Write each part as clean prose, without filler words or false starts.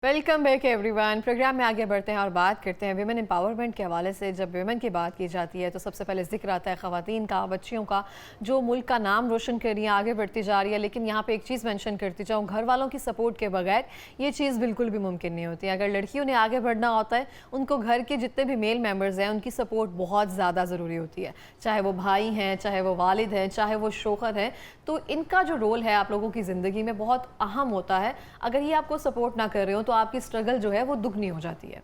Welcome back everyone. Programme में आगे बढ़ते हैं और बात करते हैं विमेन एम्पावरमेंट के हवाले से। जब विमेन की बात की जाती है तो सबसे पहले जिक्र आता है ख़वातीन का, बच्चियों का, जो मुल्क का नाम रोशन कर रही है, आगे बढ़ती जा रही है। लेकिन यहाँ पे एक चीज़ मेंशन करती जाऊँ, घर वालों की सपोर्ट के बगैर ये चीज़ बिल्कुल भी मुमकिन नहीं होती। अगर लड़कियों ने आगे बढ़ना होता है, उनको घर के जितने भी मेल मेम्बर्स हैं उनकी सपोर्ट बहुत ज़्यादा ज़रूरी होती है, चाहे वो भाई हैं, चाहे वो वालिद हैं, चाहे वो शोहर हैं। तो इनका जो रोल है आप लोगों की ज़िंदगी में बहुत अहम होता है। अगर ये आपको सपोर्ट ना कर रहे हो तो आपकी स्ट्रगल जो है वो दुगनी हो जाती है।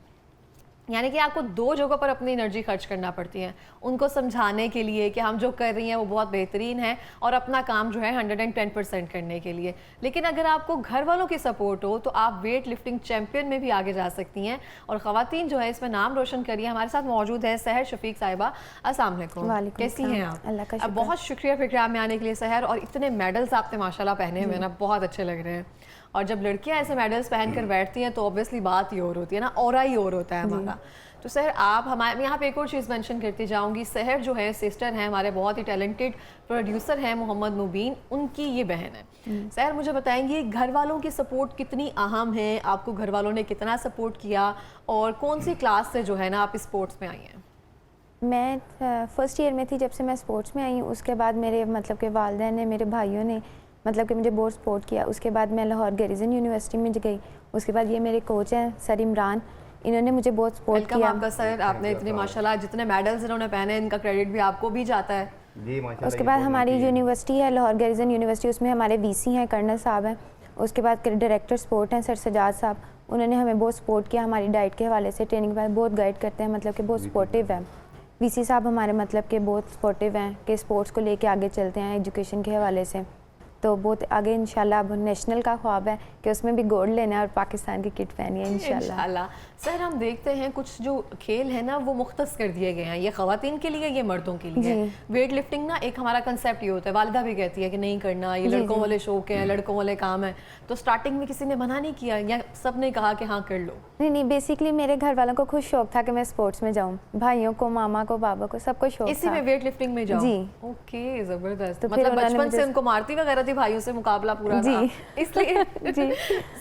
यानी कि आपको दो जगहों पर अपनी एनर्जी खर्च करना पड़ती है, उनको समझाने के लिए कि हम जो कर रही हैं वो बहुत बेहतरीन है, और अपना काम जो है 110% करने के लिए। लेकिन अगर आपको घर वालों की सपोर्ट हो तो आप वेट लिफ्टिंग चैंपियन में भी आगे जा सकती हैं और ख़वातीन जो है इसमें नाम रोशन करिए। हमारे साथ मौजूद है सहर शफीक साहिबा। अस्सलाम वालेकुम, कैसी हैं आप? अल्लाह का अब बहुत शुक्रिया प्रोग्राम में आने के लिए सहर, और इतने मेडल्स आपने माशाल्लाह पहने हुए ना, बहुत अच्छे लग रहे हैं। और जब लड़कियां ऐसे मेडल्स पहनकर बैठती हैं तो ऑब्वियसली बात ही और होती है ना, ऑरा ही और होता है हमारा। तो सहर आप हमारे यहाँ पे एक और चीज़ मेंशन करती जाऊँगी। सहर जो है सिस्टर हैं, हमारे बहुत ही टैलेंटेड प्रोड्यूसर हैं मोहम्मद मुबीन, उनकी ये बहन है। सहर मुझे बताएंगी घर वालों की सपोर्ट कितनी अहम है, आपको घर वालों ने कितना सपोर्ट किया, और कौन सी क्लास से जो है ना आप स्पोर्ट्स में आई हैं? मैं फर्स्ट ईयर में थी जब से मैं स्पोर्ट्स में आई हूँ। उसके बाद मेरे मतलब के वालिदैन ने, मेरे भाइयों ने मतलब कि मुझे बहुत सपोर्ट किया। उसके बाद मैं लाहौर गैरिजन यूनिवर्सिटी में गई। उसके बाद ये मेरे कोच हैं सर इमरान, इन्होंने मुझे बहुत सपोर्ट किया। आपका सर, आपने इतने माशाल्लाह जितने मेडल्स इन्होंने पहने इनका क्रेडिट भी आपको भी जाता है जी माशाल्लाह। उसके बाद हमारी यूनिवर्सिटी है लाहौर गैरिजन यूनिवर्सिटी, उसमें हमारे वीसी हैं कर्नल साहब हैं। उसके बाद डायरेक्टर स्पोर्ट हैं सर सजाद साहब, उन्होंने हमें बहुत सपोर्ट किया हमारी डाइट के हवाले से। ट्रेनिंग के बाद बहुत गाइड करते हैं, मतलब कि बहुत सपोर्टिव है। वीसी साहब हमारे मतलब के बहुत सपोर्टिव हैं कि स्पोर्ट्स को लेके आगे चलते हैं एजुकेशन के हवाले से। तो बहुत आगे इंशाल्लाह अब नेशनल का ख्वाब है कि उसमें भी गोल्ड लेना है और पाकिस्तान की किट पहनी है इंशाल्लाह। सर हम देखते हैं कुछ जो खेल है ना वो मुख्तस कर दिए गए हैं, ये ख़वातीन के लिए, ये मर्दों के लिए। वेट लिफ्टिंग ना एक हमारा कंसेप्ट ये होता है, वालिदा भी कहती है कि नहीं करना, ये लड़कों वाले शौक हैं, लड़कों वाले काम है। तो स्टार्टिंग में किसी ने मना नहीं किया या सब ने कहा कि हाँ कर लो? नहीं, बेसिकली मेरे घर वालों को खुद शौक था कि मैं स्पोर्ट्स में जाऊँ, भाइयों को, मामा को, बाबा को, सबको शौक इसी में वेट लिफ्टिंग में जाऊँ? जी। ओके, जबरदस्त। तो मतलब बचपन से उनको मारती वगैरह थी, भाइयों से मुकाबला पूरा जी था इसलिए जी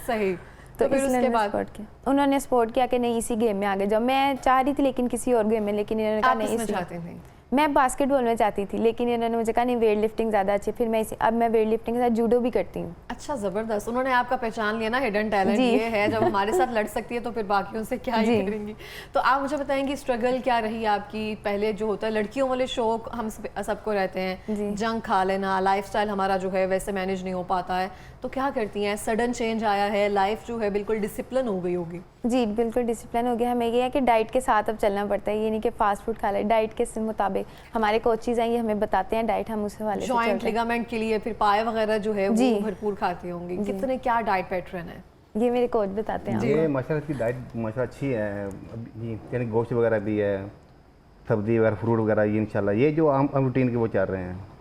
सही। तो फिर उसके बाद उन्होंने सपोर्ट किया कि नहीं इसी गेम में आगे जाओ। मैं चाह रही थी लेकिन किसी और गेम में, लेकिन इन्होंने कहा नहीं इसमें चाहती थी। मैं बास्केटबॉल में चाहती थी, लेकिन इन्होंने मुझे कहा नहीं वेट लिफ्टिंग ज़्यादा अच्छी। फिर मैं अब मैं वेट लिफ्टिंग के साथ जूडो भी करती हूँ। अच्छा, ज़बरदस्त। उन्होंने आपका पहचान लिया ना, हिडन टैलेंट ये है, जब हमारे साथ लड़ सकती है तो फिर बाकियों से क्या ही करेंगी। तो आप मुझे बताएंगी स्ट्रगल क्या रही आपकी? पहले जो होता है लड़कियों वाले शौक हम सबको रहते हैं, जंक खा लेना, लाइफस्टाइल हमारा जो है वैसे मैनेज नहीं हो पाता है, तो क्या करती हैं? सडन चेंज आया है, लाइफ जो है बिल्कुल डिसिप्लिन हो गई होगी। जी बिल्कुल डिसिप्लिन हो गया। हमें ये है कि डाइट के साथ अब चलना पड़ता है, ये नहीं कि फास्ट फूड खा ले। डाइट के मुताबिक हमारे कोचेज हैं, ये हमें बताते हैं डाइट, हम उस वाले जॉइंट लिगामेंट के लिए फिर पाए वगैरह जो है वो भरपूर खाती होंगी। कितने क्या डाइट पैटर्न है? ये मेरे कोच बताते हैं। ये माशाल्लाह की डाइट माशाल्लाह अच्छी है, यानी गोश्त वगैरह भी है, सब्जी वगैरह, फ्रूट वगैरह, ये इंशाल्लाह ये जो हम रूटीन के वो चल रहे हैं।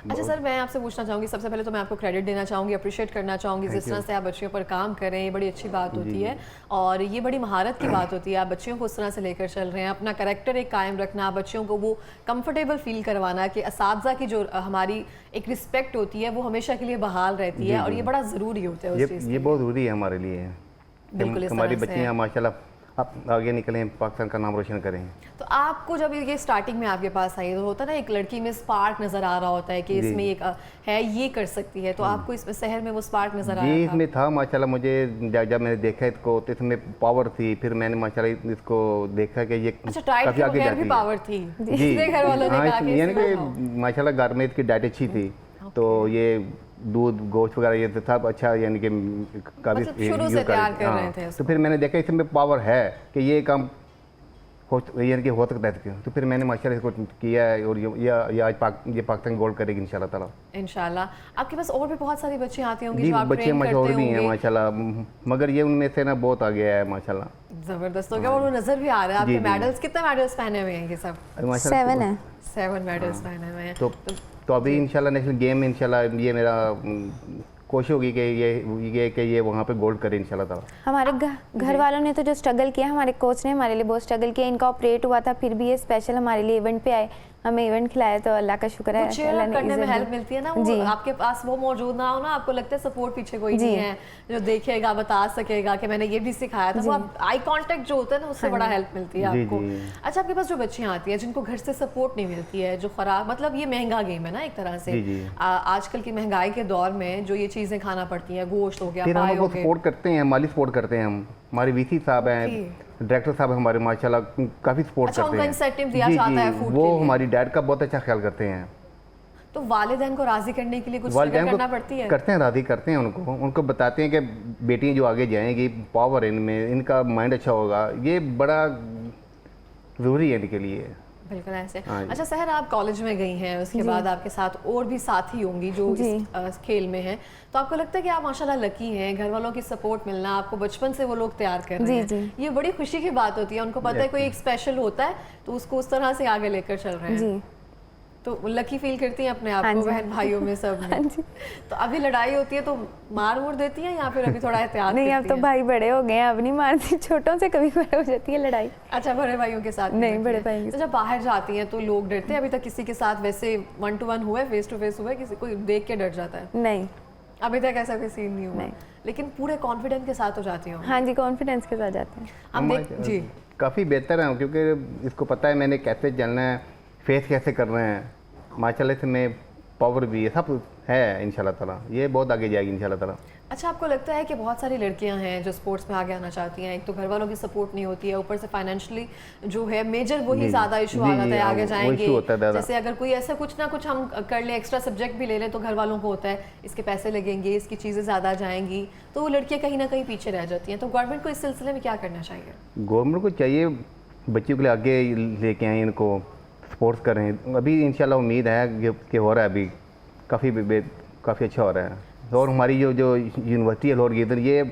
अच्छा सर, मैं आपसे पूछना चाहूँगी, सबसे पहले तो मैं आपको क्रेडिट देना चाहूँगी, अप्रिशिएट करना चाहूँगी जिस तरह से आप बच्चियों पर काम कर रहे हैं। ये बड़ी अच्छी बात होती है और ये बड़ी महारत की बात होती है। आप बच्चियों को उस तरह से लेकर चल रहे हैं, अपना कैरेक्टर एक कायम रखना, बच्चियों को वो कंफर्टेबल फील करवाना कि असातिज़ा की जो हमारी एक रिस्पेक्ट होती है वो हमेशा के लिए बहाल रहती है, और ये बड़ा ज़रूरी होता है। ये बहुत ज़रूरी है हमारे लिए। बिल्कुल, हमारी बच्चियाँ माशाल्लाह आप आगे निकलें, पाकिस्तान का नाम रोशन करें। तो आपको जब ये स्टार्टिंग में आपके पास आई तो होता ना एक लड़की में स्पार्क नजर आ रहा होता है कि इसमें एक है, ये कर सकती है, तो आपको इसमें शहर में वो स्पार्क नजर आया? जी इसमें था माशाल्लाह। मुझे जब मैंने देखा इसको तो इसमें पावर थी, फिर मैंने माशाल्लाह इसको देखा कि ये काफी आगे जाती है। पावर थी जी, घर वालों ने कहा कि यानी कि माशाल्लाह घर में इसकी डाइट अच्छी थी, तो ये दूध गोश्त वगैरह ये तो सब अच्छा, यानी कि काफ़ी शुरू से तैयार कर रहे थे। तो फिर मैंने देखा इसमें पावर है कि ये काम यानी कि हो सकता है, तो फिर मैंने माशाल्लाह इसको किया है, और ये आज पाकिस्तान गोल्ड करेगी इंशाल्लाह ताला। इंशाल्लाह। आपके पास और भी बहुत सारी बच्चियाँ आती होंगी जी, जो आप बच्चे ट्रेन करते और भी हैं होंगे माशाल्लाह, मगर ये उनमें से ना बहुत आ गया है माशाल्लाह। जबरदस्त हो गया, और वो नजर भी आ रहा है। आपके मेडल्स, कितने मेडल्स पहने हुए हैं ये सब? 7 है। 7 मेडल्स पहने हुए हैं। तो अभी इंशाल्लाह नेशनल गेम में इंशाल्लाह ये मेरा कोशिश होगी कि ये वहाँ पे गोल्ड करे इंशाल्लाह ताला। हमारे घर वालों ने तो जो स्ट्रगल किया, हमारे कोच ने हमारे लिए बहुत स्ट्रगल किया। इनका ऑपरेट हुआ था, फिर भी ये स्पेशल हमारे लिए इवेंट पे आए। हमें इवेंट खिलाया तो अल्लाह का शुक्र है। चेयर अल्लाह ने करने में इज्जत हेल्प दी। मिलती है ना, वो जी आपके पास वो मौजूद ना हो ना, आपको लगता है सपोर्ट पीछे कोई जी। नहीं है जो देखेगा, बता सकेगा कि मैंने ये भी सिखाया था। वो आप आई कांटेक्ट जो होता है ना, उससे बड़ा हेल्प मिलती है जी, आपको। जी। अच्छा, आपके पास जो बच्चियां आती हैं जिनको घर से सपोर्ट नहीं मिलती है, जो खराब, मतलब ये महंगा गेम है ना एक तरह से। जी, जी। आजकल की महंगाई के दौर में जो ये चीजें खाना पड़ती हैं, गोश्त हो गया, फिर हम पाए हो उनको गए, सपोर्ट करते हैं, माली सपोर्ट करते हैं हम। हमारे वीसी साहब हैं, डायरेक्टर साहब हमारे माशाल्लाह काफ़ी सपोर्ट अच्छा, करते उनका हैं। इंसेंटिव दिया जी, जाता जी, है फूड वो के लिए। हमारी डैड का बहुत अच्छा ख्याल करते हैं। तो वालिदैन को राजी करने के लिए कुछ वालिदैन करना को पड़ती है। करते हैं, राजी करते हैं उनको बताते हैं कि बेटियां जो आगे जाएंगी, पावर इनमें, इनका माइंड अच्छा होगा, ये बड़ा ज़रूरी है इनके लिए। बिल्कुल ऐसे। हाँ जी। अच्छा सहर, आप कॉलेज में गई हैं, उसके बाद आपके साथ और भी साथी होंगी जो जी। इस खेल में हैं, तो आपको लगता है कि आप माशाल्लाह लकी हैं, घर वालों की सपोर्ट मिलना, आपको बचपन से वो लोग तैयार कर रहे जी, हैं, ये बड़ी खुशी की बात होती है। उनको पता है कोई एक स्पेशल होता है तो उसको उस तरह से आगे लेकर चल रहे हैं, जी तो लकी फील करती हैं अपने आप हाँ को, जी। बहन भाइयों में सब हाँ में। जी। तो अभी लड़ाई होती है तो मार मुर देती हैं या फिर अभी थोड़ा एहतियात नहीं, अब करती तो हैं? भाई बड़े हो गए हैं, अब नहीं मारती, छोटों से कभी कभी हो जाती है लड़ाई। अच्छा, बड़े भाइयों के साथ नहीं, होती बड़े है। भाइयों के तो जब बाहर जाती हैं तो लोग डरते हैं? अभी तक किसी के साथ वैसे 1 to 1 हुआ है, फेस टू फेस हुआ है, किसी कोई देख के डर जाता है? नहीं अभी तक ऐसा कोई सीन नहीं हुआ, नहीं। लेकिन पूरे कॉन्फिडेंस के साथ हो जाती हूँ। हाँ जी, कॉन्फिडेंस के साथ जाते हैं। हम देख जी, काफ़ी बेहतर है, क्योंकि इसको पता है मैंने कैसे चलना है, फेस कैसे करना है। माशाल्लाह से में पावर भी है, सब है इंशाल्लाह ताला। ये बहुत आगे जाएगी इंशाल्लाह ताला। अच्छा, आपको लगता है कि बहुत सारी लड़कियां हैं जो स्पोर्ट्स में आगे आना चाहती हैं, एक तो घर वालों की सपोर्ट नहीं होती है, ऊपर से फाइनेंशियली जो है मेजर वही जी, ज़्यादा इशू जी, आ जाता जी, है, हाँ, आगे वो जाएंगे, issue होता है ज़्यादा। जैसे अगर कोई ऐसा कुछ ना कुछ हम कर लें, एक्स्ट्रा सब्जेक्ट भी ले लें, तो घर वालों को होता है इसके पैसे लगेंगे, इसकी चीज़ें ज़्यादा जाएंगी, तो वो लड़कियाँ कहीं ना कहीं पीछे रह जाती हैं। तो गवर्नमेंट को इस सिलसिले में क्या करना चाहिए? गवर्नमेंट को चाहिए बच्चियों के लिए आगे लेके आए, इनको सपोर्ट करें। अभी इंशाल्लाह उम्मीद है कि हो रहा है, अभी काफ़ी अच्छा हो रहा है। और हमारी जो यूनिवर्सिटी है लाहौर की इधर, ये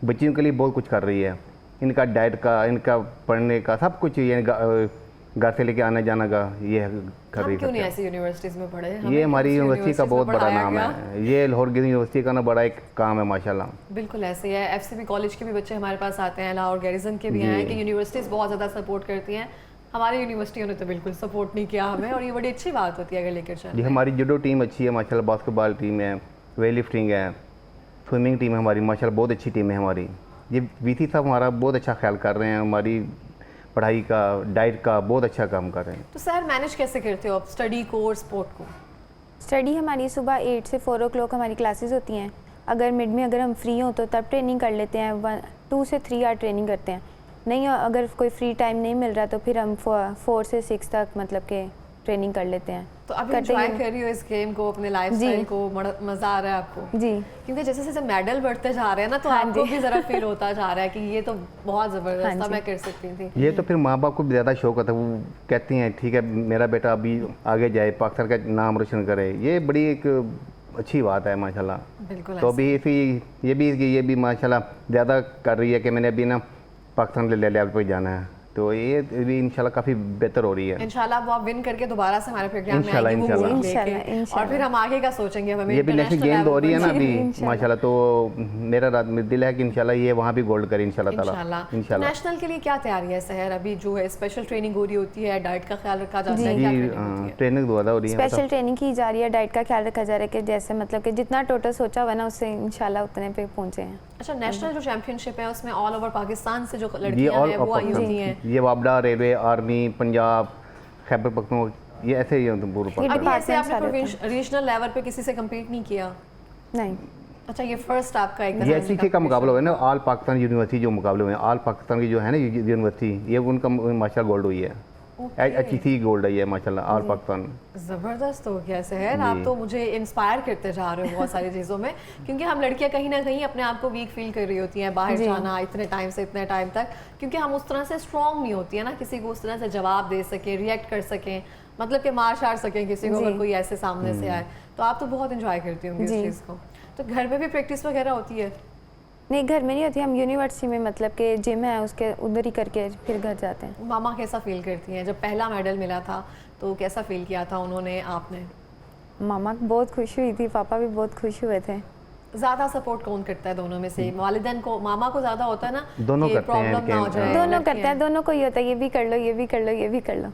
बच्चियों के लिए बहुत कुछ कर रही है। इनका डाइट का, इनका पढ़ने का, सब कुछ ये घर से लेके आने जाने का ये कर हम रही क्यों नहीं है। ऐसी यूनिवर्सिटीज़ में पढ़े? ये हमारी यूनिवर्सिटी का बहुत बड़ा पढ़ाया नाम गया। है, ये लाहौर की यूनिवर्सिटी का ना बड़ा एक काम है माशाल्लाह। बिल्कुल ऐसे ही है। एफसीबी कॉलेज के भी बच्चे हमारे पास आते हैं, लाहौर गैरिजन के भी हैं, कि यूनिवर्सिटीज़ बहुत ज़्यादा सपोर्ट करती हैं। हमारी यूनिवर्सिटियों ने तो बिल्कुल सपोर्ट नहीं किया हमें, और ये बड़ी अच्छी बात होती है अगर लेकर चल। ये हमारी जुडो टीम अच्छी है माशाल्लाह, बास्केटबॉल टीम है, वेट लिफ्टिंग है, स्विमिंग टीम है हमारी माशाल्लाह, बहुत अच्छी टीम है हमारी। ये वीसी साहब हमारा बहुत अच्छा ख्याल कर रहे हैं, हमारी पढ़ाई का, डाइट का बहुत अच्छा काम कर रहे हैं। तो सर मैनेज कैसे करते हो आप स्टडी को और स्पोर्ट को? स्टडी हमारी सुबह 8 से 4 o'clock हमारी क्लासेस होती हैं। अगर मिड में अगर हम फ्री हों तो तब ट्रेनिंग कर लेते हैं, 2 से 3 आवर ट्रेनिंग करते हैं। नहीं, अगर कोई फ्री टाइम नहीं मिल रहा तो फिर हम 4 से 6 तक मतलब के ट्रेनिंग कर लेते हैं। तो अभी करते एंजॉय ही- कर रही हो इस गेम को, अपने लाइफस्टाइल को, मज़ा आ रहा है आपको? जी क्योंकि जैसे जैसे मेडल बढ़ते जा रहे हैं ना, तो हाँ आपको जी। भी ज़रा फील होता जा रहा है कि ये तो बहुत हाँ ज़बरदस्त था, जी। मैं कर सकती थी। ये तो फिर माँ बाप को भी ज़्यादा शौक होता है, वो कहती हैं ठीक है मेरा बेटा अभी आगे जाए, पाकिस्तान का नाम रोशन करे। ये बड़ी एक अच्छी बात है माशाल्लाह। बिल्कुल तो अभी इसी ये भी माशाल्लाह ज़्यादा कर रही है कि मैंने अभी ना पाकिस्तान लेवल पर जाना है, तो ये भी इंशाल्लाह काफ़ी बेहतर हो रही है। इंशाल्लाह वो आप विन करके दोबारा से हमारे प्रोग्राम में इंशाल्लाह, आएंगे, वो इंशाल्लाह। गोल्ड लेके। इंशाल्लाह, इंशाल्लाह। और फिर हम आगे का सोचेंगे, हमें ये भी नेशनल गेम हो रही है ना अभी इंशाल्लाह। माशाल्लाह, तो मेरा दिल है कि इंशाल्लाह ये वहाँ भी गोल्ड करे इंशाल्लाह ताला। इंशाल्लाह। इंशाल्लाह नेशनल के लिए क्या तैयारी है सहर? अभी जो है स्पेशल ट्रेनिंग हो रही होती है, डाइट का ख्याल रखा जाता है, क्या जी, ट्रेनिंग होती है? ट्रेनिंग ज़्यादा हो रही है। स्पेशल ट्रेनिंग की जा रही है, डाइट का ख्याल रखा जा रहा है कि जैसे मतलब कि जितना टोटल सोचा हुआ ना उससे इंशाल्लाह उतने पे पहुँचे हैं। अच्छा, नेशनल जो चैंपियनशिप है उसमें ऑल ओवर पाकिस्तान से जो ये लड़कियां ऑल हैं वो आई होती हैं। ये वापडा, रेलवे, आर्मी, पंजाब, खैबर पख्तूनख्वा, ये ऐसे ही हैं पूरे ये पाकिस्तान। अभी ऐसे डिपार्टमेंट्स आ आपने रहे रीजनल लेवल पे किसी से कम्पीट नहीं किया? नहीं, अच्छा, ये फर्स्ट आपका एक ये ऐसी का मुकाबला हुआ है ना, ऑल पाकिस्तान यूनिवर्सिटी जो मुकाबले हुए हैं, ऑल पाकिस्तान की जो है ना यूनिवर्सिटी, ये उनका माशाल्लाह गोल्ड हुई है, अच्छी गोल्ड आई है माशाल्लाह ऑल पाकिस्तान। ज़बरदस्त हो गया सहर, आप तो मुझे इंस्पायर करते जा रहे हो बहुत सारी चीज़ों में, क्योंकि हम लड़कियां कहीं ना कहीं अपने आप को वीक फील कर रही होती हैं, बाहर जाना इतने टाइम से इतने टाइम तक, क्योंकि हम उस तरह से स्ट्रॉन्ग नहीं होती है ना, किसी को उस तरह से जवाब दे सकें, रिएक्ट कर सकें, मतलब कि मार शार सकें किसी को अगर कोई ऐसे सामने से आए। तो आप तो बहुत इंजॉय करती होंगी इस जी। चीज़ को। तो घर में भी प्रैक्टिस वगैरह होती है? नहीं घर में नहीं होती, हम यूनिवर्सिटी में मतलब कि जिम है उसके उधर ही करके फिर घर जाते हैं। मामा कैसा फील करती हैं? जब पहला मेडल मिला था तो कैसा फील किया था उन्होंने, आपने? मामा बहुत खुश हुई थी, पापा भी बहुत खुश हुए थे। ज़्यादा सपोर्ट कौन करता है दोनों में से? वालिदैन को, मामा को ज़्यादा होता है ना, दोनों कि करते हैं, प्रॉब्लम ना हो जाए, दोनों लड़कियां करते हैं, दोनों को ही होता है ये भी कर लो ये भी कर लो ये भी कर लो।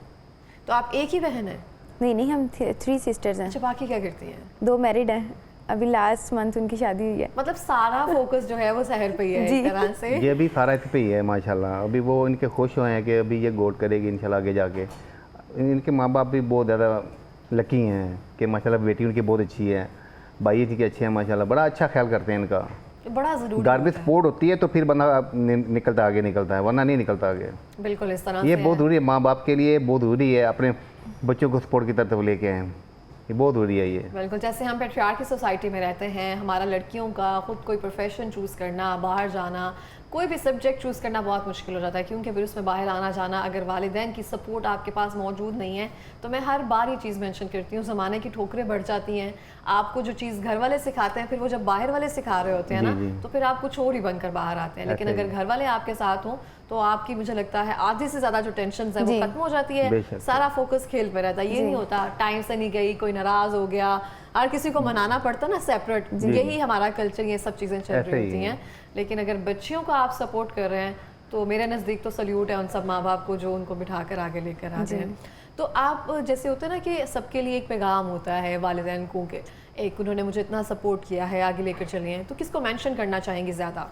तो आप एक ही बहन है? नहीं, हम 3 सिस्टर्स हैं। अच्छा, बाकी क्या करती हैं? 2 मैरिड हैं, अभी लास्ट मंथ उनकी शादी हुई है। मतलब सारा फोकस जो है वो सहर पे ही है जी। एक तरह से। ये अभी सारा इस पे ही है माशाल्लाह। अभी वो इनके खुश हुए हैं कि अभी ये गोड करेगी इंशाल्लाह आगे जाके। इनके माँ बाप भी बहुत ज़्यादा लकी हैं कि माशाल्लाह बेटी उनकी बहुत अच्छी है, भाई जी के अच्छे हैं माशाल्लाह, बड़ा अच्छा ख्याल करते हैं इनका। बड़ा ज़रूरी घर में होता है। सपोर्ट होती है तो फिर बंदा निकलता आगे निकलता है, वरना नहीं निकलता आगे। बिल्कुल इस तरह ये से बहुत है। ज़रूरी है, माँ बाप के लिए बहुत ज़रूरी है अपने बच्चों को सपोर्ट की तरफ लेके आए, ये बहुत ज़रूरी है ये। बिल्कुल, जैसे हम पेट्रियार्की सोसाइटी में रहते हैं, हमारा लड़कियों का खुद कोई प्रोफेशन चूज़ करना, बाहर जाना, कोई भी सब्जेक्ट चूज़ करना बहुत मुश्किल हो जाता है, क्योंकि फिर उसमें बाहर आना जाना, अगर वालिदैन की सपोर्ट आपके पास मौजूद नहीं है, तो मैं हर बार ये चीज़ मेंशन करती हूँ, ज़माने की ठोकरें बढ़ जाती हैं। आपको जो चीज़ घर वाले सिखाते हैं, फिर वो जब बाहर वाले सिखा रहे होते हैं जी, ना, जी। तो फिर आप कुछ और ही बनकर बाहर आते हैं। लेकिन ऐसे अगर ही। घर वाले आपके साथ हों तो आपकी, मुझे लगता है, आधी से ज़्यादा जो टेंशन है वो जी। खत्म हो जाती है, बेशक। सारा फोकस खेल पे रहता है। ये जी। नहीं होता टाइम से नहीं गई, कोई नाराज़ हो गया, हर किसी को मनाना पड़ता ना सेपरेट। यही हमारा कल्चर, ये सब चीज़ें चल ऐसे रही ही होती है। हैं। लेकिन अगर बच्चियों को आप सपोर्ट कर रहे हैं तो मेरे नज़दीक तो सल्यूट है उन सब माँ बाप को जो उनको बिठा कर आगे लेकर आते हैं। तो आप, जैसे होते हैं ना कि सबके लिए एक पैगाम होता है वालिदैन को कि एक उन्होंने मुझे इतना सपोर्ट किया है, आगे लेकर चले हैं, तो किसको मेंशन करना चाहेंगी ज़्यादा?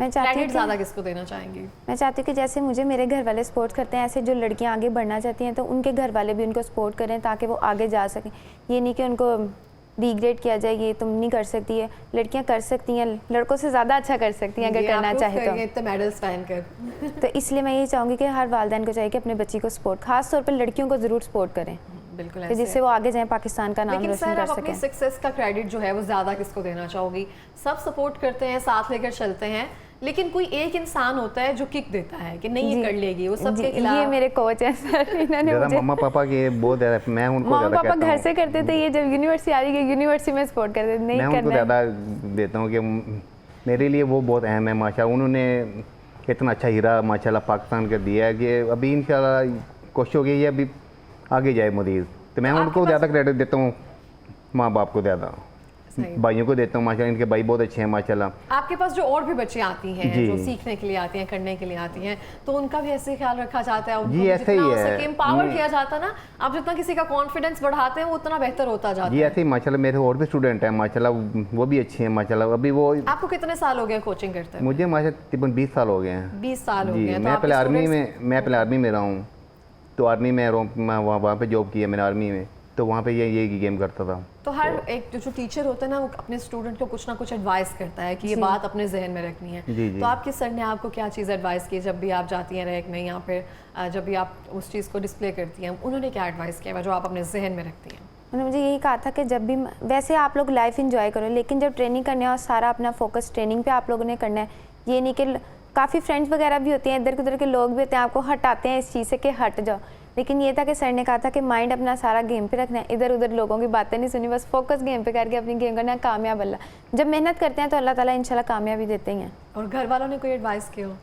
मैं चाहती क्रेडिट हूँ ज़्यादा किसको देना चाहेंगी? मैं चाहती हूँ कि जैसे मुझे मेरे घर वाले सपोर्ट करते हैं, ऐसे जो लड़कियाँ आगे बढ़ना चाहती हैं तो उनके घर वाले भी उनको सपोर्ट करें ताकि वो आगे जा सकें। ये नहीं कि उनको रिग्रेट किया जाए, ये तुम नहीं कर सकती है। लड़कियाँ कर सकती हैं, लड़कों से ज़्यादा अच्छा कर सकती हैं अगर ये आप करना prove चाहे करिए इतने मेडल्स पहन कर। तो इसलिए मैं यही चाहूँगी कि हर वालिदैन को चाहिए कि अपने बच्ची को सपोर्ट, खास तौर पर लड़कियों को ज़रूर सपोर्ट करें बिल्कुल कि ऐसे जिससे वो आगे जाएँ, पाकिस्तान का नाम लेकिन रोशन सर, कर आप अपनी सकें। सक्सेस का क्रेडिट जो है वो ज़्यादा किसको देना चाहोगी? सब सपोर्ट करते हैं, साथ लेकर चलते हैं, लेकिन कोई एक इंसान होता है जो किक देता है कि नहीं ये जी। कर लेगी, वो जी, सबके ये खिलाफ। मेरे कोच हैं सर, इन्होंने ज़्यादा मुझे, मम्मा पापा के बहुत ज़्यादा, मैं उनको मामा ज़्यादा पापा कहता घर हूँ, से करते थे, ये जब यूनिवर्सिटी आ रही है यूनिवर्सिटी में सपोर्ट करते थे, नहीं मैं उनको करना है। ज़्यादा देता हूँ कि मेरे लिए वो बहुत अहम है माशाल्लाह। उन्होंने इतना अच्छा हीरा माशाल्लाह पाकिस्तान का दिया है कि अभी इंशाल्लाह कोशिश होगी ये अभी आगे जाए मज़ीद, तो मैं आपके उनको पास- ज़्यादा क्रेडिट देता हूँ, माँ बाप को ज़्यादा, सही। भाइयों को देता हूँ माशाल्लाह, इनके भाई बहुत अच्छे हैं माशाल्लाह। आपके पास जो और भी बच्चे आती हैं जी। जो सीखने के लिए आती हैं, करने के लिए आती हैं, तो उनका भी ऐसे ख्याल रखा जाता है, उनको जी, भी ऐसे जितना ही हो है। सके एम्पावर ये- किया जाता है ना। आप जितना किसी का कॉन्फिडेंस बढ़ाते हैं वो उतना बेहतर होता जाता जी है। ऐसे ही माशाल्लाह मेरे और भी स्टूडेंट हैं माशाल्लाह, वो भी अच्छे हैं माशाल्लाह। अभी वो आपको कितने साल हो गए कोचिंग करते हैं? मुझे माशाल्लाह तकरीबन 20 साल हो गए हैं। 20 साल हो जी, गए हैं। तो मैं आपके पहले आर्मी students- में, मैं पहले आर्मी में रहा हूँ, तो आर्मी में मैं वहाँ पे जॉब किया मैंने आर्मी में, तो वहाँ पे ये गेम करता था। तो हर एक जो टीचर होता है ना, वो अपने स्टूडेंट को कुछ ना कुछ एडवाइस करता है कि ये जी। बात अपने जहन में रखनी है। जी, जी। तो आपके सर ने आपको क्या चीज़ एडवाइस की जब भी आप जाती हैं रैक में, या फिर जब भी आप उस चीज़ को डिस्प्ले करती हैं, उन्होंने क्या एडवाइस किया जो आप अपने जहन में रखती हैं? उन्होंने मुझे यही कहा था कि जब भी, वैसे आप लोग लाइफ इंजॉय करो, लेकिन जब ट्रेनिंग करने और सारा अपना फोकस ट्रेनिंग पे आप लोगों ने करना है। ये नहीं कि काफ़ी फ्रेंड्स वगैरह भी होते हैं, इधर उधर के लोग भी होते हैं, आपको हटाते हैं इस चीज़ से कि हट जाओ, लेकिन ये था कि सर ने कहा था कि माइंड अपना सारा गेम पे रखना है, इधर उधर लोगों की बातें नहीं सुनी, बस फोकस गेम पे करके अपनी गेम करना है, कामयाब अल्लाह। जब मेहनत करते हैं तो अल्लाह ताला इंशाल्लाह कामयाबी देते ही हैं। और घर वालों ने कोई एडवाइस की हो?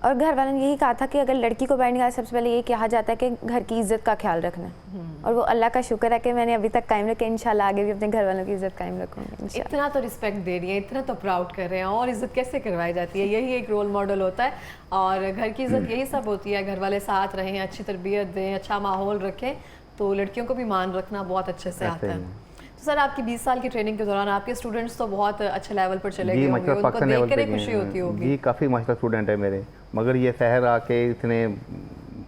और घर वालों ने यही कहा था कि अगर लड़की को बाहर निकाला, सबसे पहले ये कहा जाता है कि घर की इज्जत का ख्याल रखना है, और वो अल्लाह का शुक्र है कि मैंने अभी तक कायम रखा, इंशाल्लाह आगे भी अपने घर वालों की इज्जत कायम रखूँगी इंशाल्लाह। इतना तो रिस्पेक्ट दे रही है, इतना तो प्राउड कर रहे हैं, और इज्जत कैसे करवाई जाती है? यही एक रोल मॉडल होता है, और घर की इज्जत यही सब होती है। घर वाले साथ रहें, अच्छी तरबियत दें, अच्छा माहौल रखें, तो लड़कियों को भी मान रखना बहुत अच्छे से आता है। तो सर, आपकी 20 साल की ट्रेनिंग के दौरान आपके स्टूडेंट्स तो बहुत अच्छे लेवल पर चले गए जी होंगे, माशाल्लाह उनको पाकिस्तान लेवल देख कर पे ही खुशी होती होगी। जी काफ़ी माशाल्लाह स्टूडेंट है मेरे, मगर ये शहर आके इसने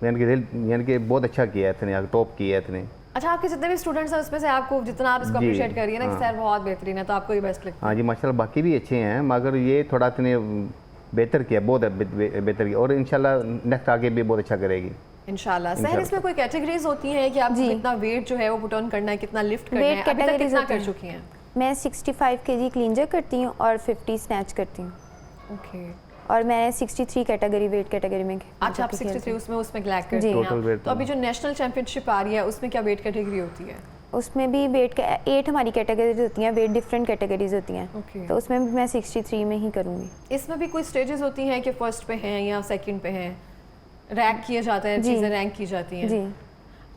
यानी कि बहुत अच्छा किया है, इसने टॉप किया है इसने। अच्छा, आपके जितने भी स्टूडेंट्स हैं उसमें से आपको, जितना आप इसको जी, अप्रिशिएट कर रही है ना कि हाँ। सर बहुत बेहतरीन है, तो आपको ही बेस्ट लगता है? हाँ जी माशाल्लाह, बाकी भी अच्छे हैं, मगर ये थोड़ा इसने बेहतर किया, बहुत बेहतर किया, और इंशाल्लाह नेक्स्ट आगे भी बहुत अच्छा करेगी इंशाल्लाह। सर, इसमें कोई कैटेगरीज होती हैं कि आप जी। कितना वेट जो है वो पुट ऑन करना है, कितना लिफ्ट करना Weight है, अभी तक categories कितना होती कर हैं। चुकी हैं? मैं 65 kg क्लीन जैक करती हूँ और 50 स्नैच करती हूँ, ओके। और मैं 63 कैटेगरी वेट कैटेगरी में अच्छा, आप 63 उसमें ग्लैक करती जी। हैं Total weight तो अभी जो नेशनल चैंपियनशिप आ रही है उसमें क्या वेट कैटेगरी होती है? उसमें भी वेट के 8 हमारी कैटेगरीज होती हैं, वेट डिफरेंट कैटेगरीज होती हैं, ओके। तो उसमें भी मैं 63 में ही करूँगी। इसमें भी कोई स्टेजेस होती हैं कि फर्स्ट पे हैं या सेकंड पे हैं, रैंक किए जाते हैं, जी। चीज़ें रैंक की जाती हैं? जी।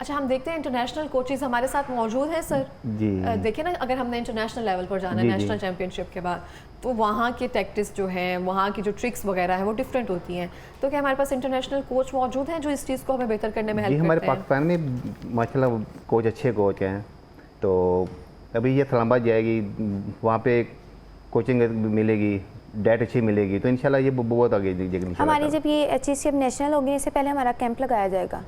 अच्छा, हम देखते हैं इंटरनेशनल कोचेज हमारे साथ मौजूद हैं सर। जी देखिए ना, अगर हमने इंटरनेशनल लेवल पर जाना है जी, नेशनल जी। चैंपियनशिप के बाद, तो वहाँ के टैक्टिक्स जो हैं, वहाँ की जो ट्रिक्स वगैरह हैं वो डिफरेंट होती हैं। तो क्या हमारे पास इंटरनेशनल कोच मौजूद हैं जो इस चीज़ को हमें बेहतर करने में जी, हेल्प हमारे करते हैं? पाकिस्तान में माशाल्लाह कोच अच्छे कोच हैं। तो अभी ये इस्लामाबाद जाएगी, वहाँ पे कोचिंग मिलेगी, डाइट अच्छी मिलेगी, तो इंशाल्लाह ये बहुत आगे जाएगी। हमारी जब ये HCCF नेशनल होगी, इससे पहले हमारा कैंप लगाया जाएगा।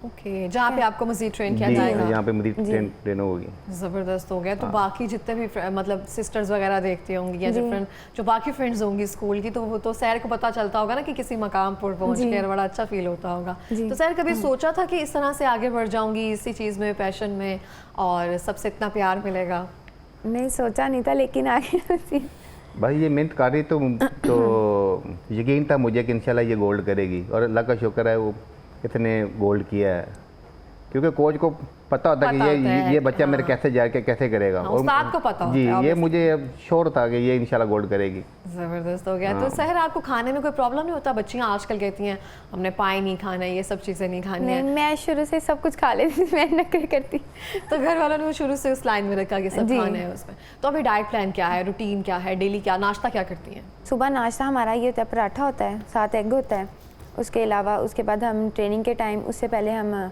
ओके, जहाँ पे आपको मजीद ट्रेन किया जी, जाएगा। यहाँ पे मेरी जी। ट्रेन होगी। ज़बरदस्त हो गया। तो बाकी जितने भी मतलब सिस्टर्स वगैरह देखती होंगी या जी। डिफरेंट जो बाकी फ्रेंड्स होंगी स्कूल की, तो वो तो सैर को पता चलता होगा ना कि किसी मकाम पर पहुंच जी। के बड़ा अच्छा फील होता होगा। जी। तो सैर कभी सोचा था कि इस तरह से आगे बढ़ जाऊंगी इसी चीज़ में, पैशन में, और सबसे इतना प्यार मिलेगा? नहीं, सोचा नहीं था, लेकिन आगे भाई ये मेहनत कर रही तो यकीन था मुझे कि इंशाल्लाह ये गोल्ड करेगी, और अल्लाह का शुक्र है वो इतने गोल्ड किया है, क्योंकि कोच को पता होता है पता कि होता है, ये बच्चा मेरे हाँ। कैसे जाके कैसे करेगा। हाँ, उस्ताद को पता होता जी, है, ये obviously। मुझे श्योर था कि ये इंशाल्लाह गोल्ड करेगी। ज़बरदस्त हो गया। तो हाँ। सहर, आपको खाने में कोई प्रॉब्लम नहीं होता? बच्चियाँ आजकल कहती हैं हमने पाई नहीं खाना है, ये सब चीज़ें नहीं खानी नहीं, है, मैं शुरू से सब कुछ खा लेती थी, मैं नखरे करती। तो घर वालों ने वो शुरू से उस लाइन में रखा कि सब जी। खाने हैं उसमें। तो अभी डाइट प्लान क्या है, रूटीन क्या है, डेली क्या नाश्ता क्या करती हैं? सुबह नाश्ता हमारा ये होता है, पराठा होता है, 7 एग होता है। उसके अलावा उसके बाद हम ट्रेनिंग के टाइम, उससे पहले हम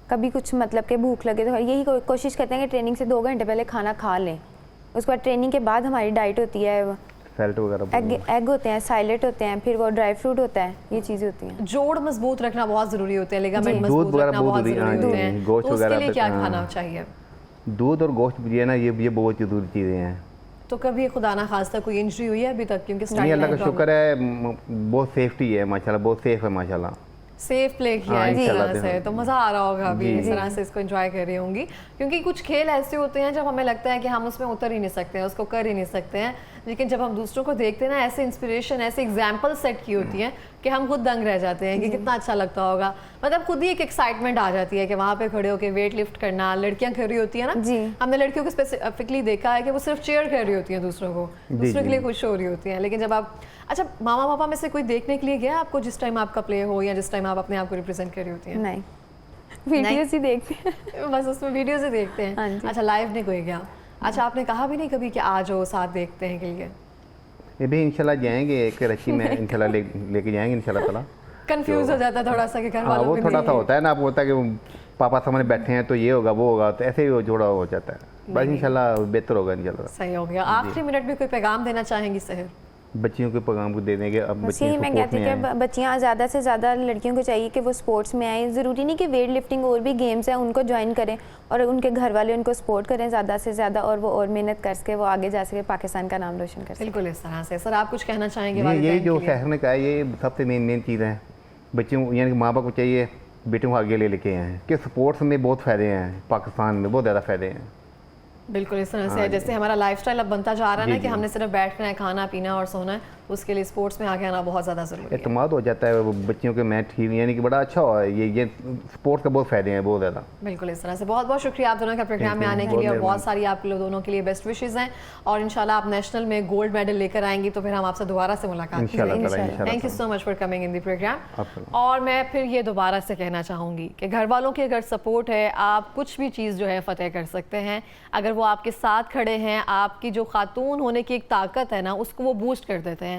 कभी कुछ मतलब के भूख लगे तो यही कोशिश करते हैं कि ट्रेनिंग से 2 घंटे पहले खाना खा लें। उसके बाद ट्रेनिंग के बाद हमारी डाइट होती है, सैल्ट वगैरह एग होते हैं, साइलेट होते हैं, फिर वो ड्राई फ्रूट होता है, ये चीज़ होती हैं। जोड़ मजबूत रखना बहुत ज़रूरी होते हैं, लिगामेंट जी। दूध मजबूत वगैरह रखना बहुत बहुत ज़रूरी, ज़रूरी हाँ होते जी, हैं। गोश्त तो उसके वगैरह लिए पे, क्या हाँ। खाना चाहिए? दूध और गोश्त भी है ना, ये बहुत ज़रूरी चीज़ें हैं। तो कभी खुदा ना खास्ता कोई इंजरी हुई है अभी तक? क्योंकि नहीं, अल्लाह का शुक्र है, बहुत सेफ्टी है माशाल्लाह, बहुत सेफ है माशाल्लाह। सेफ प्ले किया हाँ, है इस इंशाल्लाह तरह से, से। तो मज़ा आ रहा होगा अभी जी। इस तरह से इसको एंजॉय कर रही होंगी। क्योंकि कुछ खेल ऐसे होते हैं जब हमें लगता है कि हम उसमें उतर ही नहीं सकते हैं, उसको कर ही नहीं सकते हैं, लेकिन जब हम दूसरों को देखते हैं ना, ऐसे इंस्पिरेशन, ऐसे एग्जाम्पल सेट की होती हैं कि हम खुद दंग रह जाते हैं कि कितना अच्छा लगता होगा। मतलब खुद ही एक एक्साइटमेंट आ जाती है कि वहाँ पे खड़े होकर वेट लिफ्ट करना, लड़कियाँ कर रही होती है ना, जी। हमने लड़कियों को स्पेसिफिकली देखा है कि वो सिर्फ चेयर कर रही होती हैं दूसरों को, दूसरों के लिए खुश हो रही होती हैं। लेकिन जब आप, अच्छा, मामा पापा में से कोई देखने के लिए गया आपको जिस टाइम आपका प्ले हो या जिस टाइम आप अपने आप को रिप्रेजेंट कर रही होती हैं? नहीं, वीडियोस ही देखते हैं। बस उसमें वीडियो से देखते हैं। हाँ जी। अच्छा, लाइव नहीं कोई गया? अच्छा, आपने कहा भी नहीं कभी कि आ जाओ साथ देखते हैं के लिए? ये भी इंशाल्लाह जाएंगे कराची में, इंशाल्लाह लेके जाएंगे इंशाल्लाह ताला। कंफ्यूज हो जाता है थोड़ा सा कि घर हाँ, वालों वो भी थोड़ा सा नहीं- होता है ना, आपको होता है कि पापा सामने बैठे हैं तो ये होगा वो होगा, तो ऐसे ही वो जोड़ा हो जाता है। बस इंशाल्लाह बेहतर होगा इंशाल्लाह। सही हो गया। आखिरी मिनट में कोई पैगाम देना चाहेंगी सहर? बच्चियों के पैगाम को दे देंगे, अब बस बच्चियों यही मैं सपोर्ट कहती में हूँ कि आएं। बच्चियाँ ज़्यादा से ज़्यादा लड़कियों को चाहिए कि वो स्पोर्ट्स में आए। ज़रूरी नहीं कि वेट लिफ्टिंग और भी गेम्स हैं उनको ज्वाइन करें, और उनके घर वाले उनको सपोर्ट करें ज़्यादा से ज़्यादा, और वो और मेहनत कर सके, वो आगे जा सके, पाकिस्तान का नाम रोशन कर सके। बिल्कुल इस तरह से। सर, आप कुछ कहना चाहेंगे? नहीं, ये वालिदैन जो के लिए? शहर ने कहा है, ये सबसे मेन चीज़ है। बच्चों यानी कि माँ बाप को चाहिए बेटों को आगे ले लेके आए कि स्पोर्ट्स में बहुत फ़ायदे हैं, पाकिस्तान में बहुत ज़्यादा फ़ायदे हैं। बिल्कुल इस तरह से हाँ है, जी। जैसे हमारा लाइफस्टाइल अब बनता जा रहा है ना जी, कि जी। हमने सिर्फ बैठना है, खाना पीना और सोना है, उसके लिए स्पोर्ट्स में आगे आना बहुत ज़्यादा ज़रूरी है। एतमाद हो जाता है वो बच्चियों के, मैं ठीक यानी कि बड़ा अच्छा हुआ है ये स्पोर्ट्स का बहुत फ़ायदे हैं, बहुत ज़्यादा। बिल्कुल इस तरह से। बहुत बहुत शुक्रिया आप दोनों का प्रोग्राम Thank में you, आने के बहुत लिए, और बहुत मेहरबानी। सारी आप लोग दोनों के लिए बेस्ट विशेज़ हैं, और इंशाल्लाह आप नेशनल में गोल्ड मेडल लेकर आएंगी तो फिर हम आपसे दोबारा से मुलाकात इंशाल्लाह ताला, इंशाल्लाह। इंशाल्लाह थैंक यू ताला। So much for coming in the programme. Absolutely. और मैं फिर ये दोबारा से कहना चाहूँगी कि घर वालों की अगर सपोर्ट है, आप कुछ भी चीज़ जो है फ़तेह कर सकते हैं। अगर वो आपके साथ खड़े हैं, आपकी जो खातून होने की एक ताकत है ना, उसको वो बूस्ट कर देते हैं।